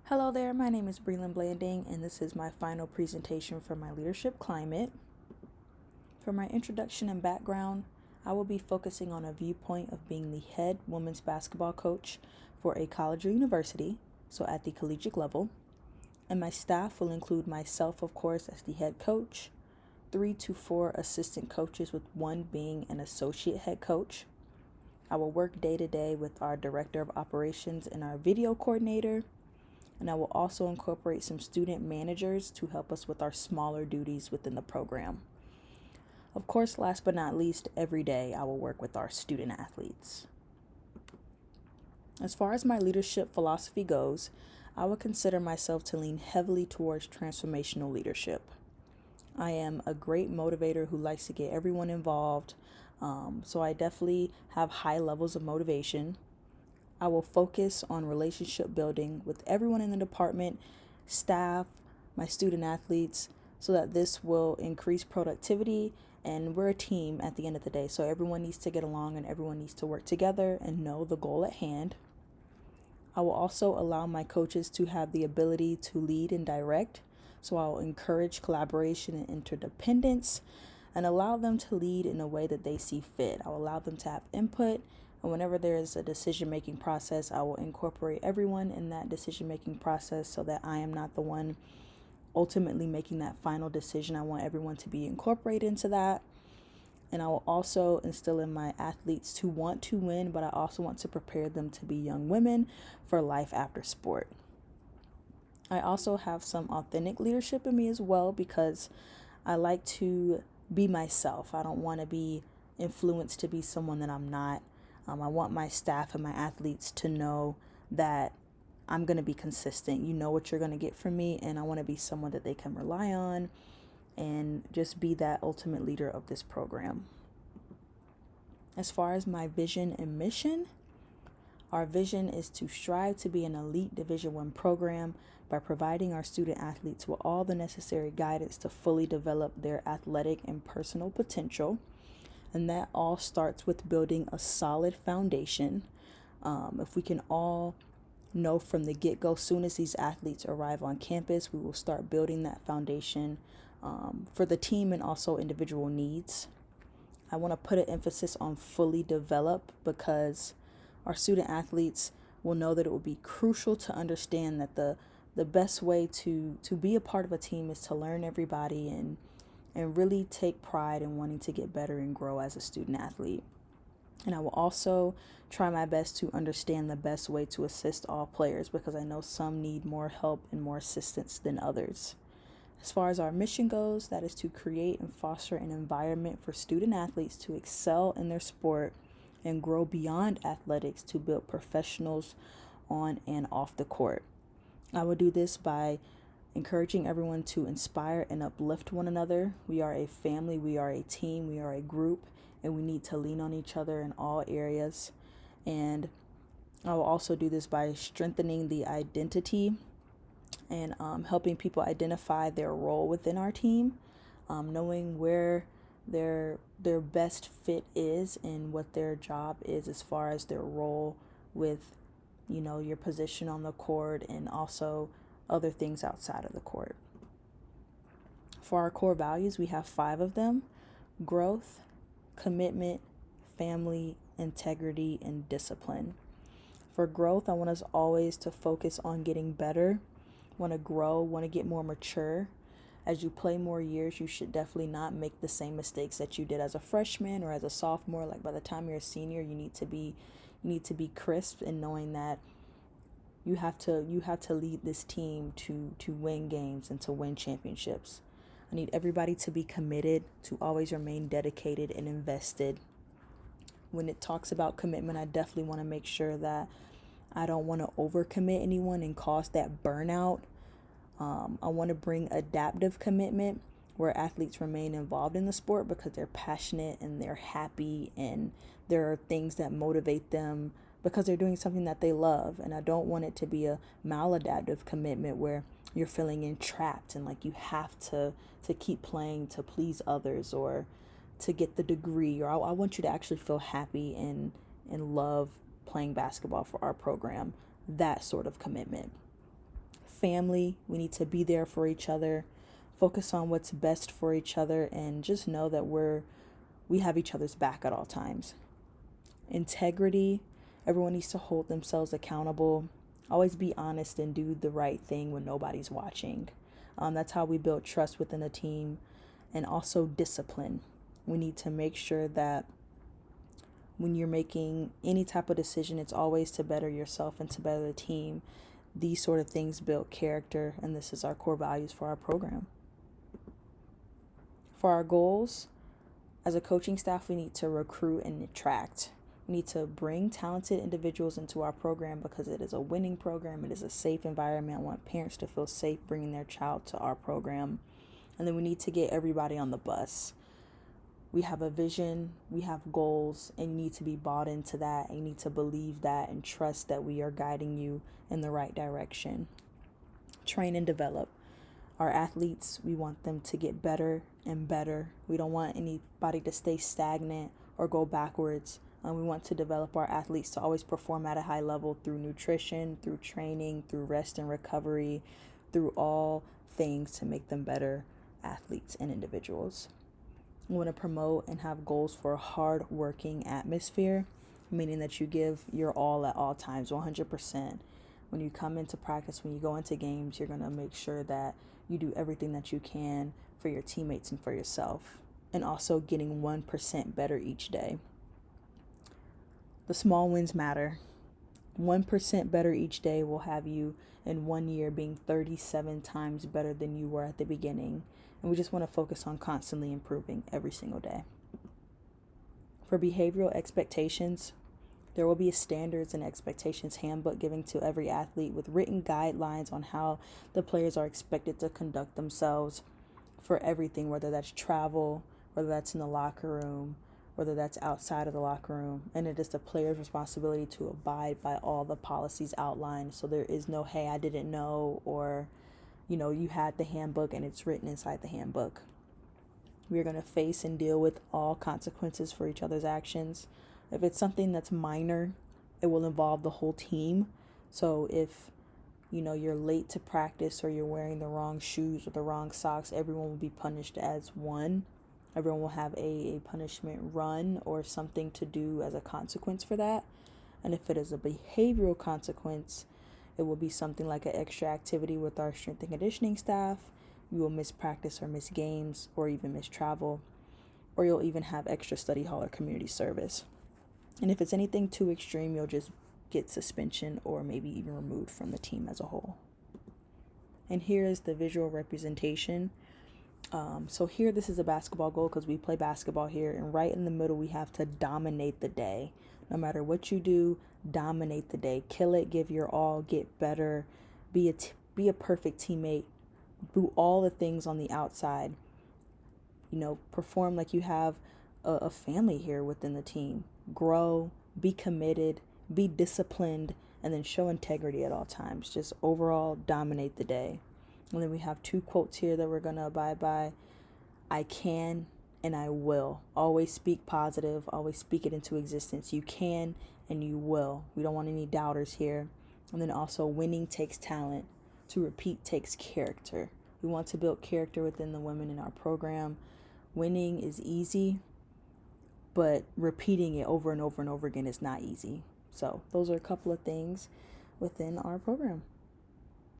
Hello there, my name is Breland Blanding, and this is my final presentation for my leadership climate. For my introduction and background, I will be focusing on a viewpoint of being the head women's basketball coach for a college or university, so at the collegiate level. And my staff will include myself, of course, as the head coach, 3 to 4 assistant coaches, with one being an associate head coach. I will work day to day with our director of operations and our video coordinator, and I will also incorporate some student managers to help us with our smaller duties within the program. Of course, last but not least, every day I will work with our student athletes. As far as my leadership philosophy goes, I would consider myself to lean heavily towards transformational leadership. I am a great motivator who likes to get everyone involved, so I definitely have high levels of motivation. I will focus on relationship building with everyone in the department, staff, my student athletes, so that this will increase productivity. And we're a team at the end of the day, so everyone needs to get along and everyone needs to work together and know the goal at hand. I will also allow my coaches to have the ability to lead and direct, so I will encourage collaboration and interdependence and allow them to lead in a way that they see fit. I will allow them to have input, and whenever there is a decision-making process, I will incorporate everyone in that decision-making process so that I am not the one ultimately making that final decision. I want everyone to be incorporated into that. And I will also instill in my athletes to want to win, but I also want to prepare them to be young women for life after sport. I also have some authentic leadership in me as well, because I like to be myself. I don't want to be influenced to be someone that I'm not. I want my staff and my athletes to know that I'm going to be consistent. You know what you're going to get from me, and I want to be someone that they can rely on and just be that ultimate leader of this program. As far as my vision and mission, our vision is to strive to be an elite Division I program by providing our student athletes with all the necessary guidance to fully develop their athletic and personal potential. And that all starts with building a solid foundation. If we can all know from the get-go, soon as these athletes arrive on campus, we will start building that foundation for the team and also individual needs. I want to put an emphasis on fully develop, because our student athletes will know that it will be crucial to understand that the best way to be a part of a team is to learn everybody and really take pride in wanting to get better and grow as a student athlete. And I will also try my best to understand the best way to assist all players, because I know some need more help and more assistance than others. As far as our mission goes, that is to create and foster an environment for student athletes to excel in their sport and grow beyond athletics to build professionals on and off the court. I will do this by encouraging everyone to inspire and uplift one another. We are a family, we are a team, we are a group, and we need to lean on each other in all areas. And I will also do this by strengthening the identity and helping people identify their role within our team, knowing where their best fit is and what their job is as far as their role with, your position on the court and also other things outside of the court. For our core values, we have 5 of them: growth, commitment, family, integrity, and discipline. For growth, I want us always to focus on getting better, want to grow, want to get more mature. As you play more years, you should definitely not make the same mistakes that you did as a freshman or as a sophomore. Like, by the time you're a senior, you need to be crisp in knowing that you have to lead this team to win games and to win championships. I need everybody to be committed, to always remain dedicated and invested. When it talks about commitment, I definitely want to make sure that I don't want to overcommit anyone and cause that burnout. I want to bring adaptive commitment, where athletes remain involved in the sport because they're passionate and they're happy and there are things that motivate them because they're doing something that they love. And I don't want it to be a maladaptive commitment where you're feeling entrapped and like you have to keep playing to please others or to get the degree. Or I want you to actually feel happy and love playing basketball for our program. That sort of commitment. family. We need to be there for each other, focus on what's best for each other, and just know that we have each other's back at all times. Integrity, everyone needs to hold themselves accountable. Always be honest and do the right thing when nobody's watching. That's how we build trust within a team. And also discipline. We need to make sure that when you're making any type of decision, it's always to better yourself and to better the team. These sort of things build character, and this is our core values for our program. For our goals, as a coaching staff, we need to recruit and attract. We need to bring talented individuals into our program because it is a winning program. It is a safe environment. I want parents to feel safe bringing their child to our program. And then we need to get everybody on the bus. We have a vision, we have goals, and you need to be bought into that. And you need to believe that and trust that we are guiding you in the right direction. Train and develop. Our athletes, we want them to get better and better. We don't want anybody to stay stagnant or go backwards. We want to develop our athletes to always perform at a high level through nutrition, through training, through rest and recovery, through all things to make them better athletes and individuals. We want to promote and have goals for a hard-working atmosphere, meaning that you give your all at all times, 100%. When you come into practice, when you go into games, you're going to make sure that you do everything that you can for your teammates and for yourself. And also getting 1% better each day. The small wins matter. 1% better each day will have you in 1 year being 37 times better than you were at the beginning. And we just want to focus on constantly improving every single day. For behavioral expectations, there will be a standards and expectations handbook given to every athlete with written guidelines on how the players are expected to conduct themselves for everything, whether that's travel, whether that's in the locker room, whether that's outside of the locker room. And it is the player's responsibility to abide by all the policies outlined. So there is no, hey, I didn't know, or, you had the handbook and it's written inside the handbook. We are going to face and deal with all consequences for each other's actions. If it's something that's minor, it will involve the whole team. So if, you're late to practice or you're wearing the wrong shoes or the wrong socks, everyone will be punished as one. Everyone will have a punishment run or something to do as a consequence for that. And if it is a behavioral consequence, it will be something like an extra activity with our strength and conditioning staff. You will miss practice or miss games or even miss travel, or you'll even have extra study hall or community service. And if it's anything too extreme, you'll just get suspension or maybe even removed from the team as a whole. And here is the visual representation. So here, this is a basketball goal because we play basketball here. And right in the middle, we have to dominate the day. No matter what you do, dominate the day. Kill it, give your all, get better, be a perfect teammate, do all the things on the outside. Perform like you have a family here within the team. Grow, be committed, be disciplined, and then show integrity at all times. Just overall dominate the day. And then we have 2 quotes here that we're going to abide by. I can and I will. Always speak positive. Always speak it into existence. You can and you will. We don't want any doubters here. And then also, winning takes talent. To repeat takes character. We want to build character within the women in our program. Winning is easy, but repeating it over and over and over again is not easy. So those are a couple of things within our program.